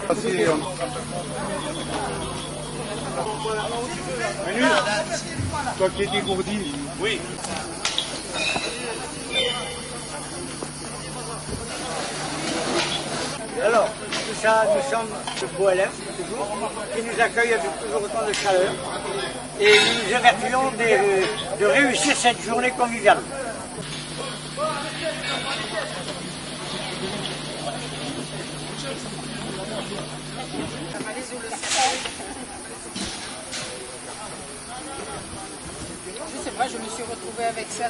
Manu, toi qui es dégourdi. Oui. Alors, tout ça, nous sommes le BOLF, toujours, qui nous accueille avec toujours autant de chaleur. Et nous nous évertuons de réussir cette journée conviviale. Je sais pas, je me suis retrouvée avec ça.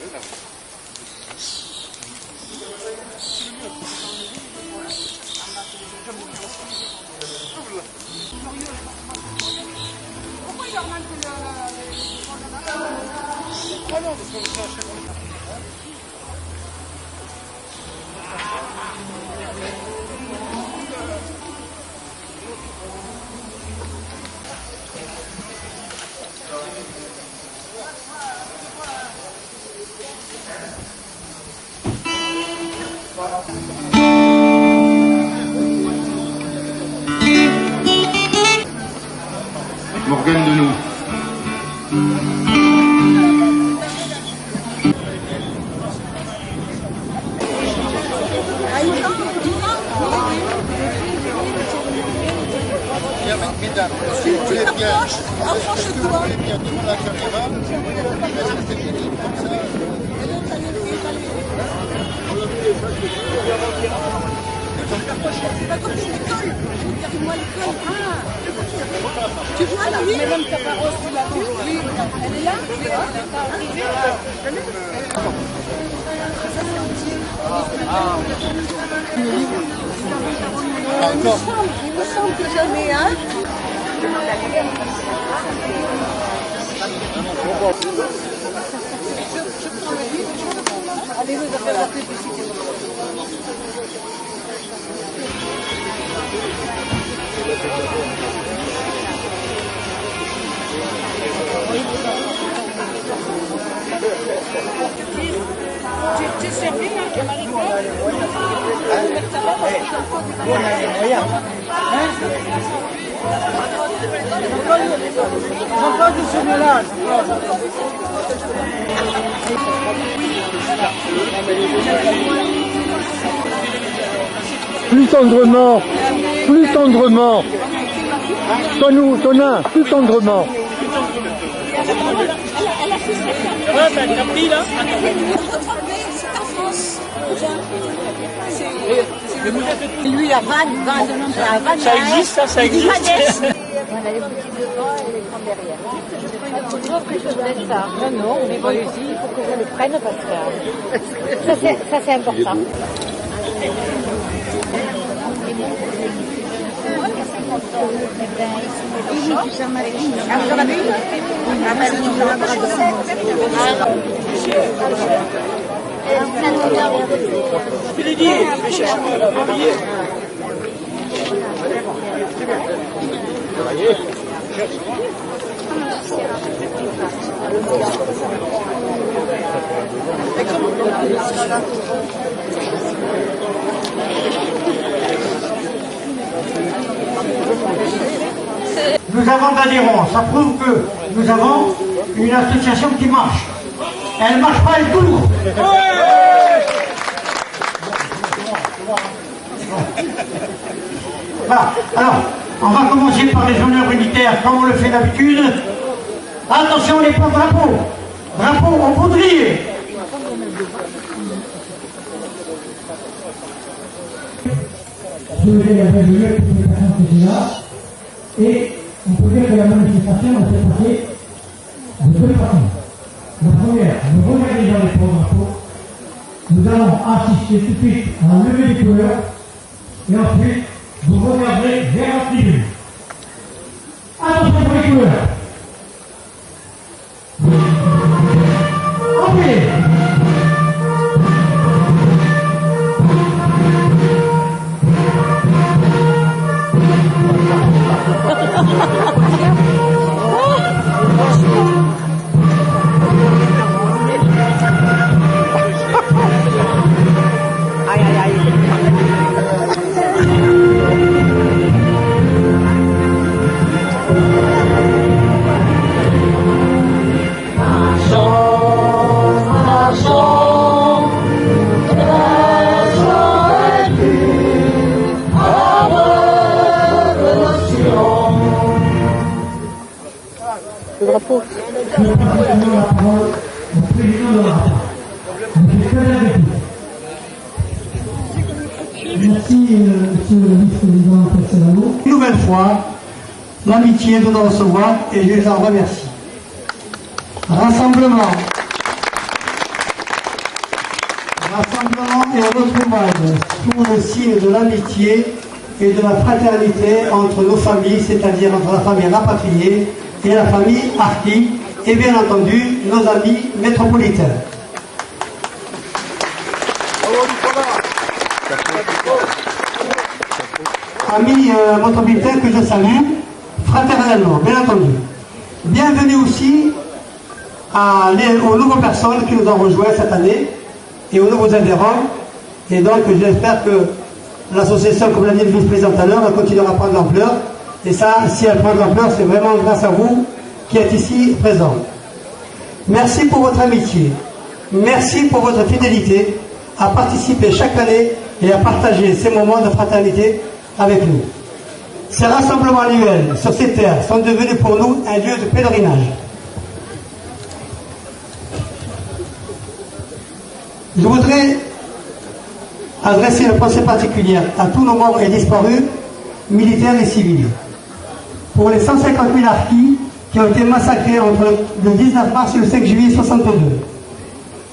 Pourquoi il leur manque le... Ah non, parce qu'on le cherche. Morgane de nous. Mesdames, si vous voulez bien, devant la caméra, restez comme ça. Tu vois là, Madame Caparros, tu l'as vue? Oui, elle est là? Il me semble que j'en ai un. Allez, vous avez la publicité. Tu es servi, hein, Mariko? On a les moyens. J'entends du ce mélange. Plus tendrement, plus tendrement. Tonin, plus tendrement. Ouais, ben, t'as pris là? C'est en France. Lui, il a Vannes. Ça existe, ça existe. Voilà, les boutiques devant et les grands derrière. Je trouve que je donne ça. Non, mais bon, ici, il faut que je le prenne parce que ça c'est important. Ah, vous en avez une? Ah, mais vous en avez Je l'ai dit, je vais chercher mon billet. Nous avons d'adhérents, ça prouve que nous avons une association qui marche. Elle ne marche pas, elle court. Voilà. Alors, on va commencer par les honneurs unitaires comme on le fait d'habitude. Attention les porte-drapeaux. Drapeau au poudrier. Je vais la réunir pour les personnes qui sont là. Et on peut dire que la manifestation va se passer de deux façons. La première, nous regardons dans les porte-drapeaux. Nous allons assister tout de suite à la levée des couleurs. Et ensuite, vous regarderez vers la tribune. Attention pour les couleurs. Envoyez. Aïe, aïe, aïe. Merci, monsieur le vice-président Castellano. Une nouvelle fois, l'amitié de nous recevoir et je les en remercie. Rassemblement et retrouvailles sous le signe de l'amitié et de la fraternité entre nos familles, c'est-à-dire entre la famille rapatriée et la famille Harki, et bien entendu nos amis métropolitains. Amis métropolitains que je salue fraternellement, bien entendu. Bienvenue aussi aux nouvelles personnes qui nous ont rejoints cette année et aux nouveaux adhérents. Et donc j'espère que l'association, comme l'a dit le vice-président tout à l'heure, continuera à prendre l'ampleur. Et ça, si elle prend l'ampleur, c'est vraiment grâce à vous qui êtes ici présents. Merci pour votre amitié. Merci pour votre fidélité à participer chaque année et à partager ces moments de fraternité avec nous. Ces rassemblements annuels sur ces terres sont devenus pour nous un lieu de pèlerinage. Je voudrais adresser une pensée particulière à tous nos morts et disparus, militaires et civils. Pour les 150 000 harkis qui ont été massacrés entre le 19 mars et le 5 juillet 62.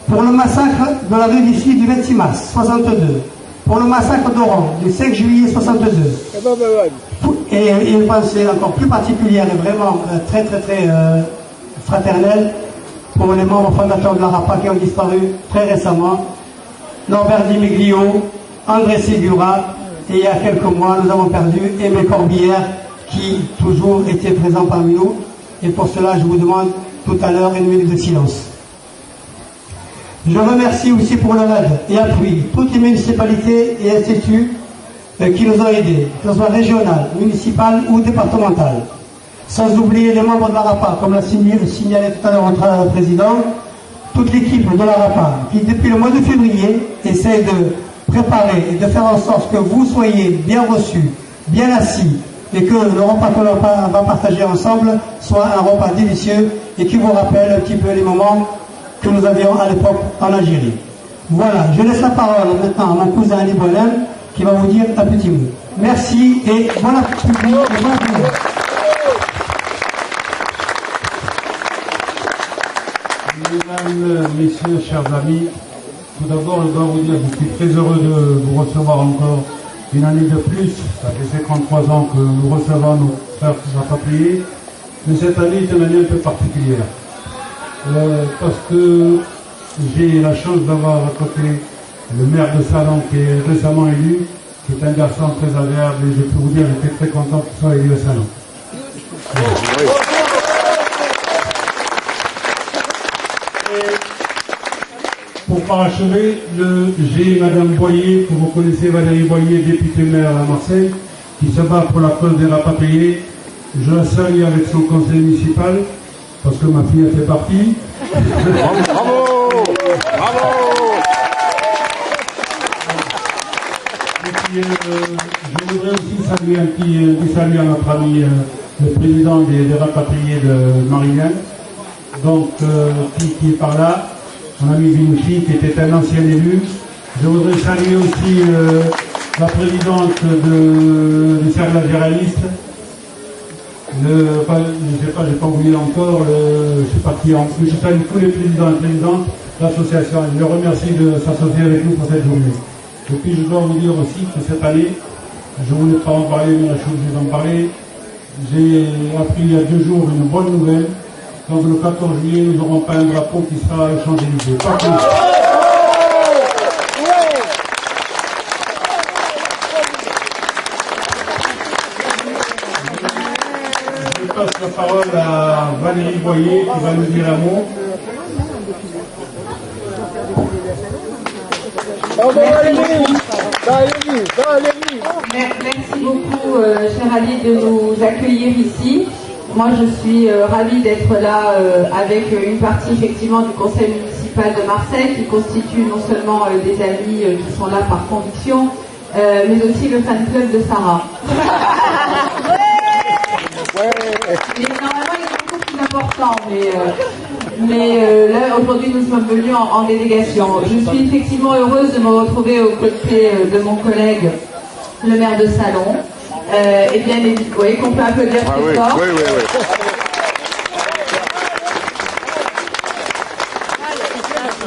Pour le massacre de la rue d'ici du 26 mars 62. Pour le massacre d'Oran du 5 juillet 62. Et une pensée encore plus particulière et vraiment très fraternelle pour les membres fondateurs de la RAPA qui ont disparu très récemment. Norbert Di Meglio, André Segura, et il y a quelques mois, nous avons perdu Aimé Corbière, qui toujours était présent parmi nous. Et pour cela, je vous demande tout à l'heure une minute de silence. Je remercie aussi pour leur aide et appui toutes les municipalités et instituts qui nous ont aidés, que ce soit régional, municipal ou départemental. Sans oublier les membres de la RAPA, comme l'a signalé tout à l'heure notre président, toute l'équipe de la RAPA qui, depuis le mois de février, essaie de préparer et de faire en sorte que vous soyez bien reçus, bien assis, et que le repas qu'on va partager ensemble soit un repas délicieux et qui vous rappelle un petit peu les moments que nous avions à l'époque en Algérie. Voilà, je laisse la parole maintenant à mon cousin Ali Boilem qui va vous dire un petit mot. Merci et bon appétit et bon appétit. Mesdames, messieurs, chers amis, tout d'abord, je dois vous dire que je suis très heureux de vous recevoir encore une année de plus. Ça fait 53 ans que nous recevons nos frères rapatriés, mais cette année est une année un peu particulière. Parce que j'ai la chance d'avoir à côté le maire de Salon qui est récemment élu, qui est un garçon très agréable, et je peux vous dire, j'étais très content qu'il soit élu à Salon. Pour parachever, j'ai Madame Boyer, que vous connaissez, Valérie Boyer, députée maire à Marseille, qui se bat pour la cause des rapatriés. Je la salue avec son conseil municipal, parce que ma fille a fait partie. Bravo! Bravo! Et puis, je voudrais aussi saluer un petit salut à notre ami, le président des rapatriés de Marignane, donc qui est par là. Mon ami Vinouchi, qui était un ancien élu. Je voudrais saluer aussi la présidente du cercle généraliste. Je ne sais pas, j'ai pas oublié encore, je ne sais pas qui en plus. Je salue tous les présidents et présidentes de l'association. Je les remercie de s'associer avec nous pour cette journée. Et puis je dois vous dire aussi que cette année, je ne voulais pas en parler, mais la chose je vais en parler. J'ai appris il y a 2 jours une bonne nouvelle. Donc le 14 juillet, nous n'aurons pas un drapeau qui sera à Champs-Élysées. Pas plus. Je passe la parole à Valérie Boyer qui va nous dire un mot. Merci beaucoup, cher Ali, de nous accueillir ici. Moi, je suis ravie d'être là avec une partie effectivement du conseil municipal de Marseille qui constitue non seulement des amis qui sont là par conviction, mais aussi le fan club de Sarah. Et normalement, il est beaucoup plus important, mais là, aujourd'hui, nous sommes venus en délégation. Je suis effectivement heureuse de me retrouver aux côtés de mon collègue le maire de Salon, et bien évidemment, vous voyez qu'on peut applaudir Ah très oui, fort. oui, oui,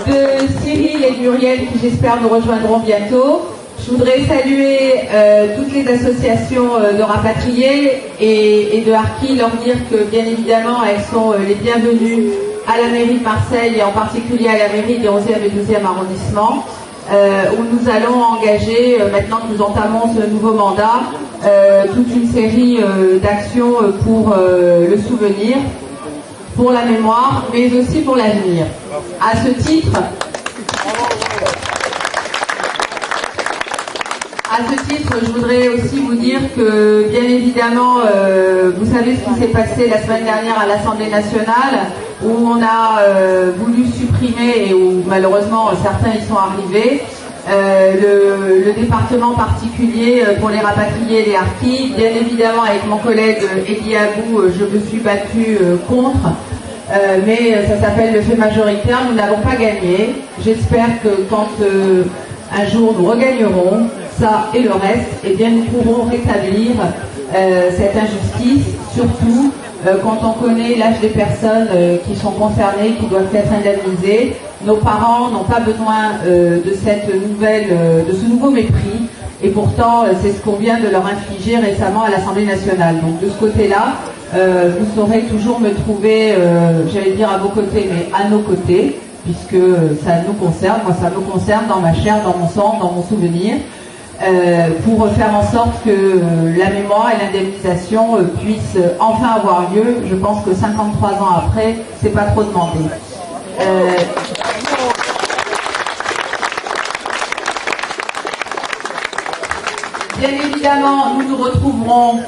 oui. De Cyril et Muriel qui j'espère nous rejoindront bientôt. Je voudrais saluer toutes les associations de rapatriés et de harkis, leur dire que bien évidemment elles sont les bienvenues à la mairie de Marseille et en particulier à la mairie des 11e et 12e arrondissements où nous allons engager, maintenant que nous entamons ce nouveau mandat, toute une série d'actions pour le souvenir, pour la mémoire, mais aussi pour l'avenir. À ce titre, je voudrais aussi vous dire que, bien évidemment, vous savez ce qui s'est passé la semaine dernière à l'Assemblée nationale, où on a voulu supprimer, et où malheureusement certains y sont arrivés, le département particulier pour les rapatriés et les harkis. Bien évidemment, avec mon collègue Elie Abou, je me suis battue contre, mais ça s'appelle le fait majoritaire. Nous n'avons pas gagné. J'espère que quand un jour nous regagnerons ça et le reste, eh bien nous pourrons rétablir cette injustice, surtout quand on connaît l'âge des personnes qui sont concernées, qui doivent être indemnisées. Nos parents n'ont pas besoin de ce nouveau mépris, et pourtant c'est ce qu'on vient de leur infliger récemment à l'Assemblée nationale. Donc de ce côté-là, vous saurez toujours me trouver, j'allais dire à vos côtés, mais à nos côtés, puisque ça nous concerne, moi ça me concerne dans ma chair, dans mon sang, dans mon souvenir, pour faire en sorte que la mémoire et l'indemnisation puissent enfin avoir lieu. Je pense que 53 ans après, c'est pas trop demandé. Bien évidemment, nous nous retrouverons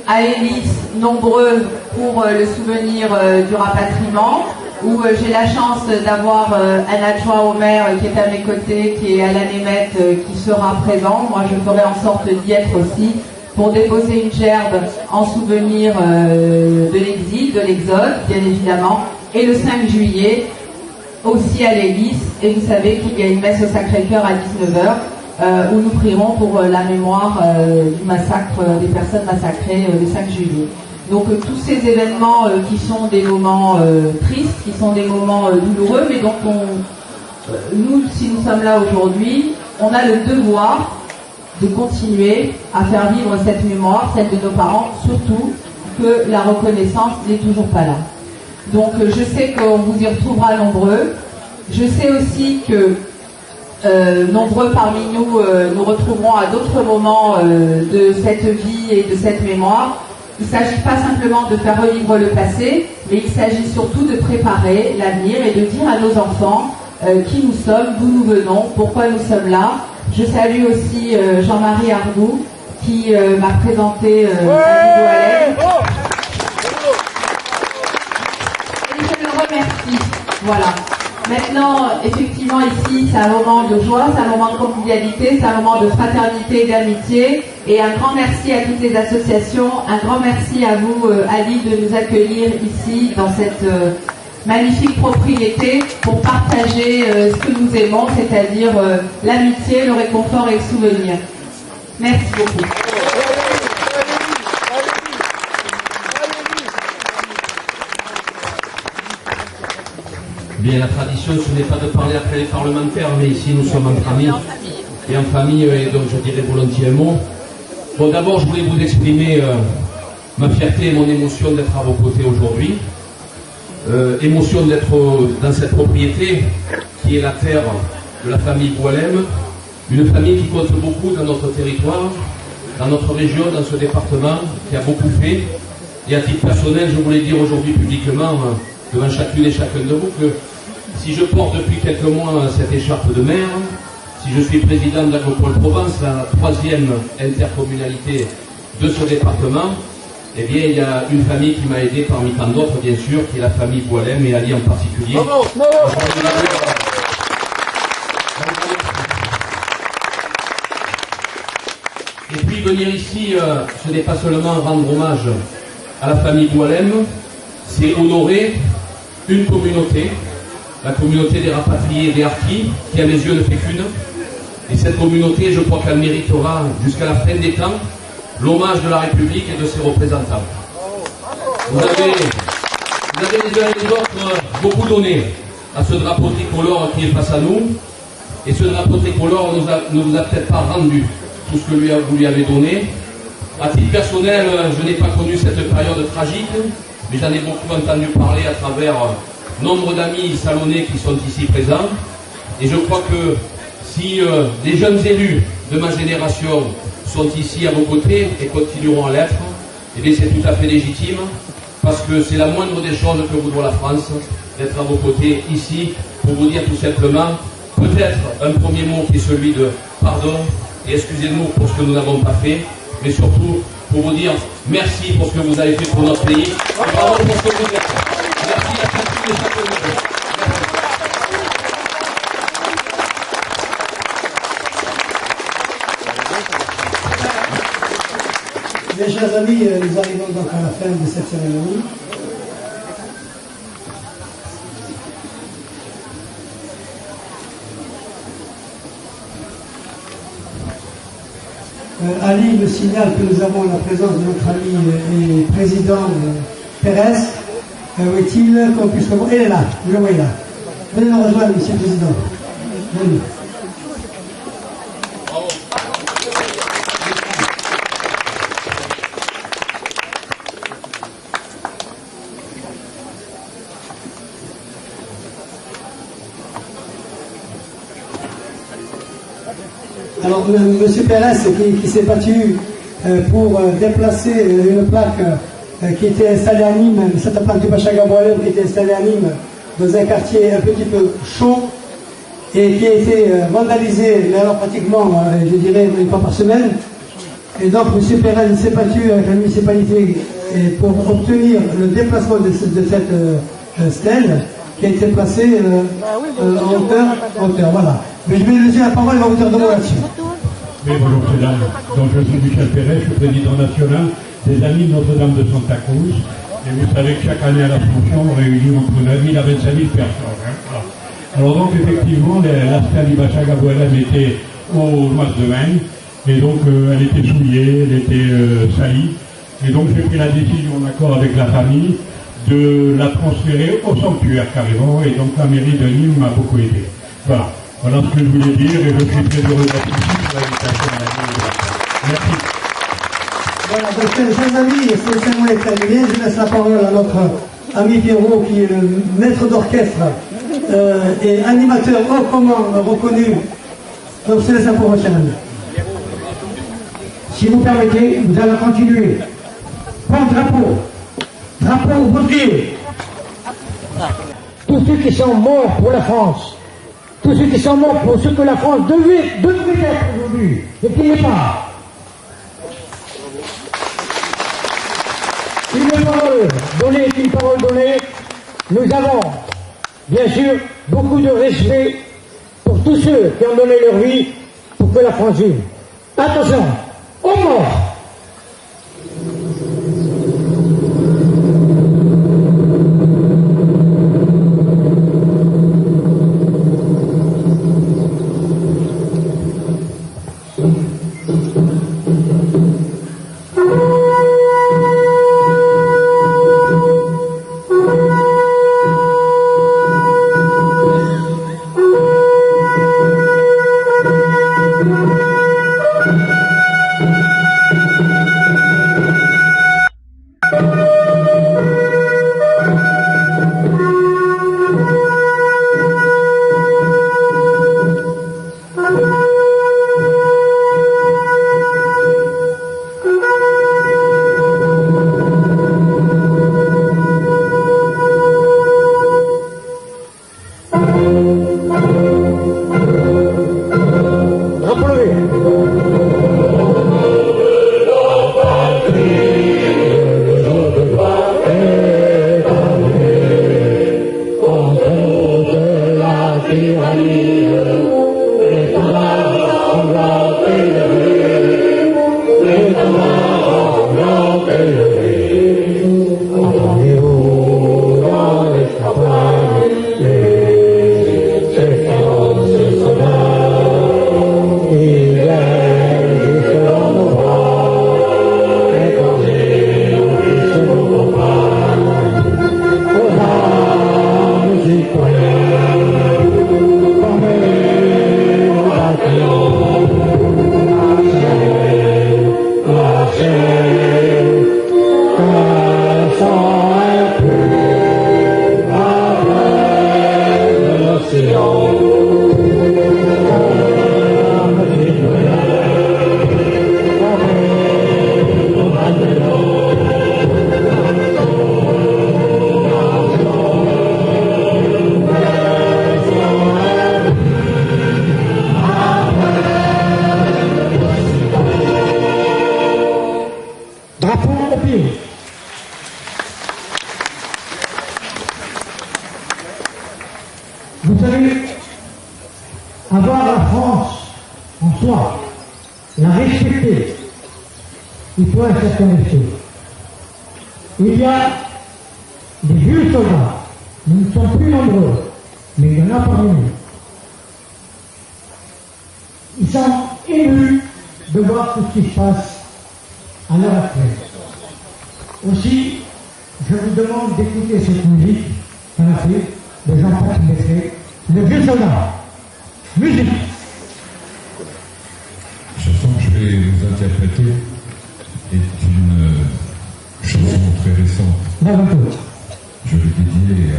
à Hélice, nombreux, pour le souvenir du rapatriement, où j'ai la chance d'avoir un adjoint au maire qui est à mes côtés, qui est Alain Nemeth, qui sera présent. Moi, je ferai en sorte d'y être aussi, pour déposer une gerbe en souvenir de l'exil, de l'exode, bien évidemment, et le 5 juillet, aussi à l'Hélice, et vous savez qu'il y a une messe au Sacré-Cœur à 19h, où nous prierons pour la mémoire du massacre des personnes massacrées le 5 juillet. Donc tous ces événements qui sont des moments tristes, qui sont des moments douloureux, mais donc nous, si nous sommes là aujourd'hui, on a le devoir de continuer à faire vivre cette mémoire, celle de nos parents, surtout que la reconnaissance n'est toujours pas là. Donc je sais qu'on vous y retrouvera nombreux. Je sais aussi que nombreux parmi nous nous retrouverons à d'autres moments de cette vie et de cette mémoire. Il ne s'agit pas simplement de faire revivre le passé, mais il s'agit surtout de préparer l'avenir et de dire à nos enfants qui nous sommes, d'où nous venons, pourquoi nous sommes là. Je salue aussi Jean-Marie Argout qui m'a présenté à Alem. Et je le remercie. Voilà. Maintenant, effectivement, ici, c'est un moment de joie, c'est un moment de convivialité, c'est un moment de fraternité et d'amitié. Et un grand merci à toutes les associations, un grand merci à vous, Ali, de nous accueillir ici, dans cette magnifique propriété, pour partager ce que nous aimons, c'est-à-dire l'amitié, le réconfort et le souvenir. Merci beaucoup. Bien, la tradition, ce n'est pas de parler après les parlementaires, mais ici nous sommes entre amis et en famille, et donc je dirais volontiers un mot. Bon, d'abord, je voulais vous exprimer ma fierté et mon émotion d'être à vos côtés aujourd'hui. Émotion d'être dans cette propriété qui est la terre de la famille Boualem, une famille qui compte beaucoup dans notre territoire, dans notre région, dans ce département, qui a beaucoup fait. Et à titre personnel, je voulais dire aujourd'hui publiquement, devant chacune et chacun de vous, que si je porte depuis quelques mois cette écharpe de maire, si je suis président d'Agropole Provence, la 3e intercommunalité de ce département, eh bien, il y a une famille qui m'a aidé parmi tant d'autres, bien sûr, qui est la famille Boualem et Ali en particulier. Bravo, bravo. Et puis venir ici, ce n'est pas seulement rendre hommage à la famille Boualem, c'est honorer une communauté, la communauté des rapatriés et des harkis, qui à mes yeux ne fait qu'une, Et cette communauté, je crois qu'elle méritera jusqu'à la fin des temps l'hommage de la République et de ses représentants. Vous avez les uns et les autres beaucoup donné à ce drapeau tricolore qui est face à nous. Et ce drapeau tricolore ne vous a peut-être pas rendu tout ce que vous lui avez donné. À titre personnel, je n'ai pas connu cette période tragique, mais j'en ai beaucoup entendu parler à travers nombre d'amis salonnais qui sont ici présents. Et je crois que si des jeunes élus de ma génération sont ici à vos côtés et continueront à l'être, eh bien c'est tout à fait légitime, parce que c'est la moindre des choses que vous doit la France, d'être à vos côtés ici, pour vous dire tout simplement, peut-être un premier mot qui est celui de pardon, et excusez-nous pour ce que nous n'avons pas fait, mais surtout pour vous dire merci pour ce que vous avez fait pour notre pays, et bravo pour ce que vous êtes. Merci à chacune et chacun de vous. Mes chers amis, nous arrivons donc à la fin de cette cérémonie. Ali me signale que nous avons la présence de notre ami et président Pérez. Où est-il qu'on puisse le voir? Il est là, vous le voyez là. Venez nous rejoindre, monsieur le président. Venez. Alors, M. Pérez, qui s'est battu pour déplacer une plaque qui était installée à Nîmes, cette plaque du Pacha Gabriel qui était installée à Nîmes, dans un quartier un petit peu chaud, et qui a été vandalisée, mais alors pratiquement, je dirais, une fois par semaine. Et donc, M. Pérez s'est battu avec la municipalité pour obtenir le déplacement de cette stèle qui a été placée en hauteur. Voilà. Mais je vais lui laisser la parole, il va vous dire deux mots là-dessus. Oui, bonjour, mesdames. Donc, je suis Michel Pérez, je suis président national des Amis de Notre-Dame de Santa Cruz. Et vous savez que chaque année à l'Ascension, on réunit entre 9 000 à 25 000 personnes. Voilà. Alors, donc, effectivement, la stèle du Pacha Gabriel était au mois de mai. Et donc, elle était souillée, elle était salie. Et donc, j'ai pris la décision, en accord avec la famille, de la transférer au sanctuaire carrément. Et donc, la mairie de Nîmes m'a beaucoup aidé. Voilà. Voilà ce que je voulais dire et je suis très heureux d'être ici pour l'invitation à la ville. Merci. Voilà, donc chers amis, cette cérémonie est terminée. Je laisse la parole à notre ami Pierrot qui est le maître d'orchestre et animateur hautement reconnu. Donc c'est laisse la parole, cher ami. Si vous permettez, vous allez continuer. Prends drapeau. Drapeau au bouclier. Tous ceux qui sont morts pour la France. Tous ceux qui sont morts pour ce que la France devait être aujourd'hui, et qui n'est pas. Une parole donnée est une parole donnée. Nous avons, bien sûr, beaucoup de respect pour tous ceux qui ont donné leur vie pour que la France vive. Attention, aux morts. fierté. Vous savez, avoir la France en soi, la respecter, il faut un certain respect. Il y a des vieux soldats, nous ne sommes plus nombreux, mais il y en a parmi nous. Ils sont émus de voir tout ce qui se passe à l'heure actuelle. Aussi, je vous demande d'écouter cette musique qu'on a fait de Jean-Paul Métré, le vieux soldat. Musique. La chanson que je vais vous interpréter est une chanson très récente. Je l'ai dédiée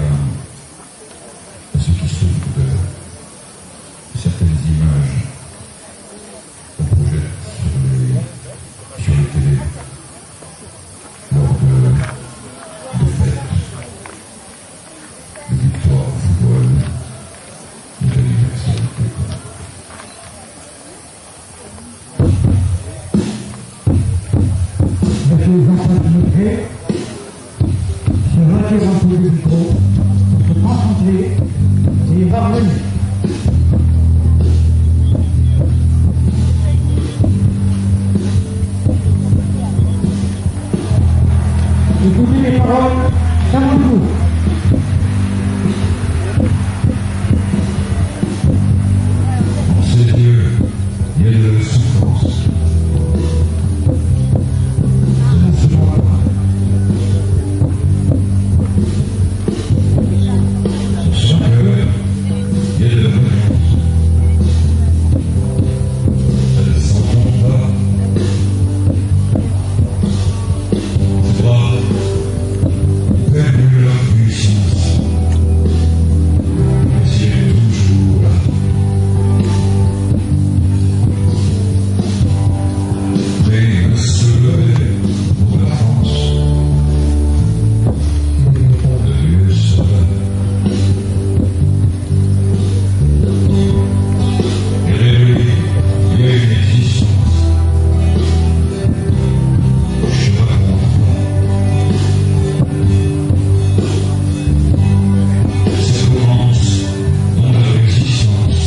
à ceux qui souffrent de certaines images qu'on projette sur les télés lors de fêtes, de victoires au football, d'anniversaire. Monsieur Jean-Paul Métré, se retire un peu du micro pour se concentrer et il va revenir. Écoutez les paroles, ça vous joue. En ces lieux, il y a de la souffrance. Ça ne se voit pas. Sur son cœur, il y a de la violence. Ça ne s'entend pas. Ces bras perdent leur puissance. Mais il est toujours là. Prêt à se lever pour la France. De vieux soldats. Et réveillé, il y a une existence. Je raconte. Cette romance dont leur existence,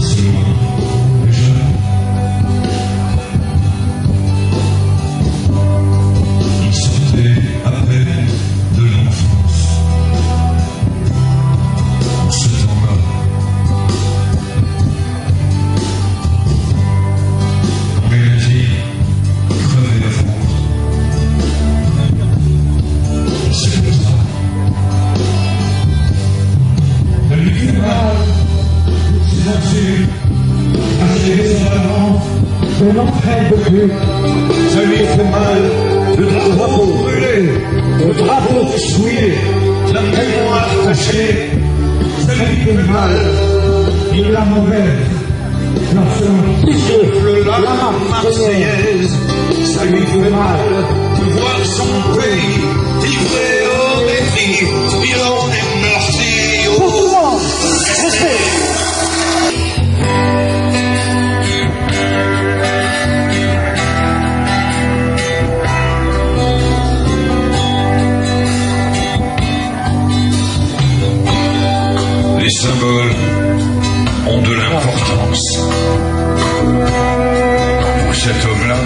c'est loin déjà. Ils sortaient après de l'enfance. En ce temps-là, on les a dit crever la France. C'est comme ça. Ça lui fait mal, ces insultes, cachées sur la France, De l'entraide de Dieu, ça lui fait mal, le drapeau brûlé, le drapeau souillé, la mémoire tachée, ça lui fait mal, de la mauvaise, lorsque il souffle la Marseillaise, ça lui fait mal, de voir son pays livré au mépris, il en est meurtri au respect. Les symboles ont de l'importance. Pour cet homme-là,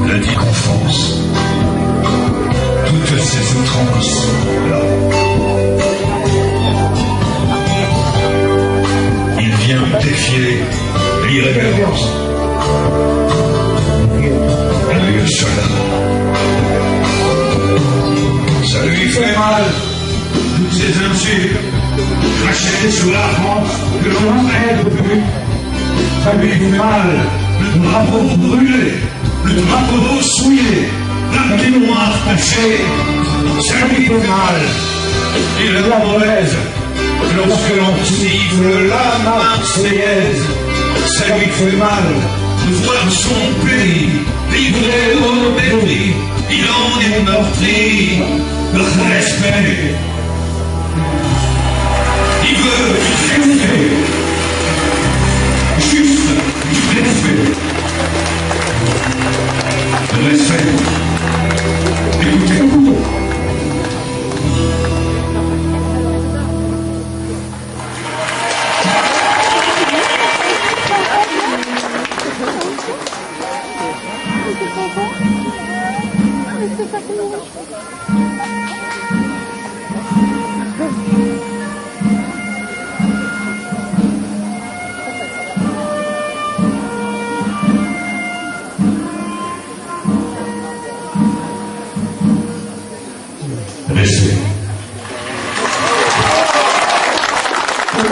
la dite enfance, toutes ces outrances-là, il vient défier l'irrévérence. Un vieux soldat. Ça lui fait mal, toutes ces insultes, crachées sur la France que l'on aide au but. Ça lui fait mal, le drapeau brûlé, le drapeau souillé, la mémoire tachée. Ça lui fait mal, et la mauvaise, lorsque l'on siffle la Marseillaise. Ça lui fait mal de voir son pays livré au mépris. Il en est meurtri de respect. Il veut du respect, juste du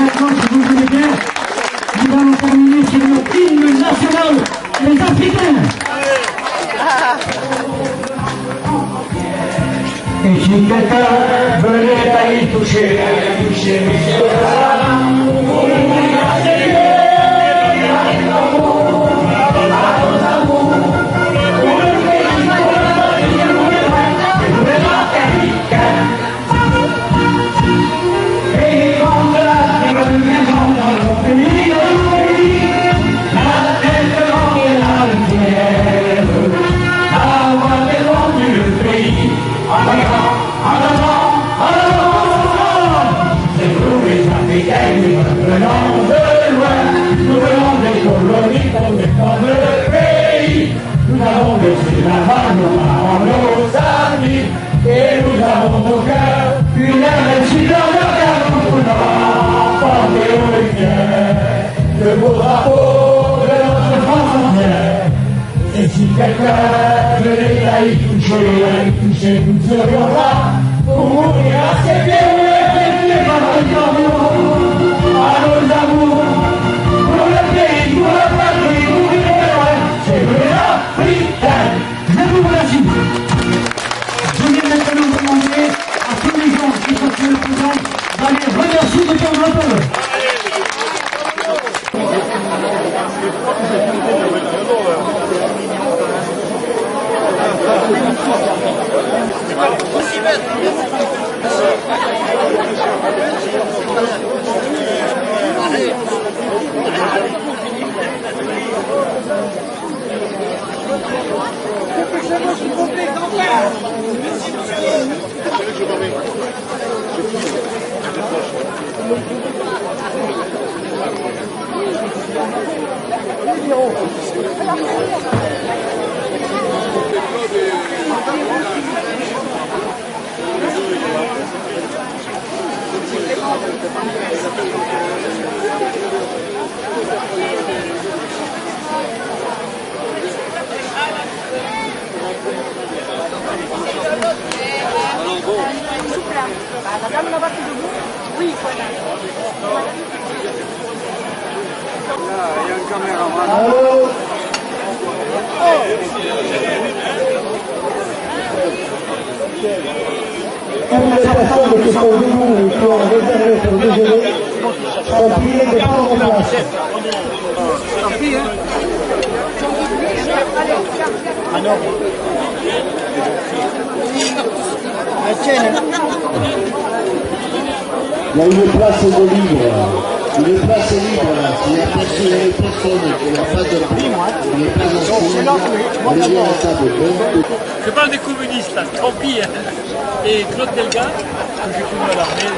maintenant, si vous le voulez bien, nous allons terminer sur notre hymne national, les Africains. Et si quelqu'un venait à y toucher, monsieur, nous avons laissé la main nos parents, nos amis, et nous avons nos cœurs, une énergie dans nos cœurs, nous n'avons porté au lumière le beau drapeau de notre France entière. Et si quelqu'un venait à y toucher, nous serions là pour mourir à ses pieds, les partisans à nos amours, pour le pays, pour la patrie, pour les héros, c'est l'Africain. Je vous remercie. Je vais maintenant demander à tous les gens qui sont sur le programme d'aller remercier de ton rapport. Madame n'a pas fait debout? Oui, voilà. Il y a une caméraman. Comme les personnes qui sont debout et qui ont réservé pour déjeuner sont priées de prendre place. Tant pis, hein. Ah non. Il y a une place de libre. Une place libre là. S'il y a personne qui n'a pas de prix, il n'est pas inscrit. Allez à la table. Je parle des communistes là, tant pis. Hein. Et Claude Delga, que j'ai connu à l'armée.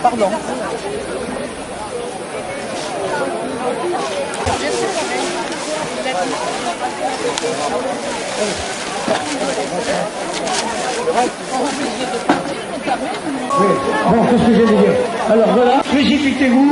Pardon. Oui. Bon, qu'est-ce que je vais dire? Alors voilà, précipitez-vous.